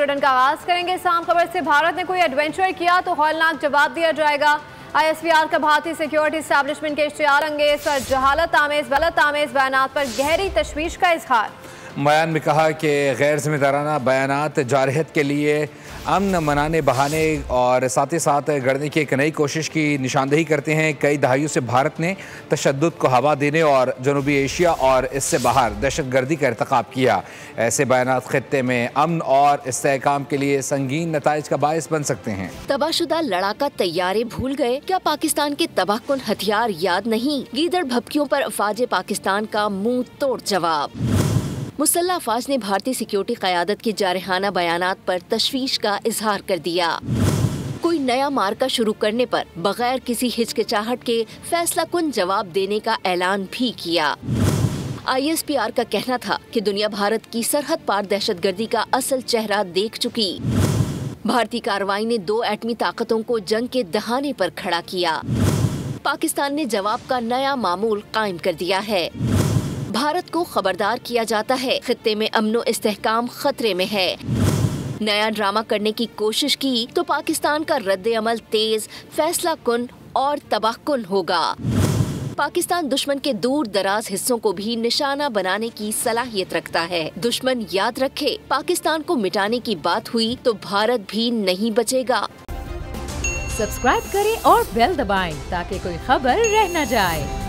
Bulletin का आगाज करेंगे इस अहम खबर से। भारत ने कोई एडवेंचर किया तो हौलनाक जवाब दिया जाएगा। ISPR का भारतीय सिक्योरिटी एस्टैब्लिशमेंट के इश्तिहार अंगेज और जहालत आमेज गलत आमेज बयानात पर गहरी तशवीश का इजहार। बयान में कहा कि गैर जिम्मेदाराना बयानात जारहत के लिए अमन मनाने बहाने और साथ ही साथ गढ़ने की एक नई कोशिश की निशानदेही करते हैं। कई दहाइयों से भारत ने तशद्दुद को हवा देने और जनूबी एशिया और इससे बाहर दहशतगर्दी का इर्तिकाब किया। ऐसे बयानात खित्ते में अमन और इस्तेहकाम के लिए संगीन नताइज का बायस बन सकते हैं। तबाहशुदा लड़ाका तैयारे भूल गए, क्या पाकिस्तान के तबाहकुन हथियार याद नहीं? गीदड़ भभकियों पर अफवाज पाकिस्तान का मुंह तोड़ जवाब। मुसल्लह अफवाज ने भारतीय सिक्योरिटी क़यादत के जारहाना बयानात पर तशवीश का इजहार कर दिया। कोई नया मार्का शुरू करने पर बगैर किसी हिचकिचाहट के फैसला कुन जवाब देने का ऐलान भी किया। ISPR का कहना था कि दुनिया भारत की सरहद पार दहशतगर्दी का असल चेहरा देख चुकी। भारतीय कार्रवाई ने 2 एटमी ताकतों को जंग के दहाने पर खड़ा किया। पाकिस्तान ने जवाब का नया मामूल कायम कर दिया है। भारत को खबरदार किया जाता है, खित्ते में अमनो इस्तेहकाम खतरे में है। नया ड्रामा करने की कोशिश की तो पाकिस्तान का रद्द अमल तेज, फैसला कुन और तबाहकुन होगा। पाकिस्तान दुश्मन के दूर दराज हिस्सों को भी निशाना बनाने की सलाहियत रखता है। दुश्मन याद रखे, पाकिस्तान को मिटाने की बात हुई तो भारत भी नहीं बचेगा। सब्सक्राइब करें और बेल दबाएं ताकि कोई खबर रह न जाए।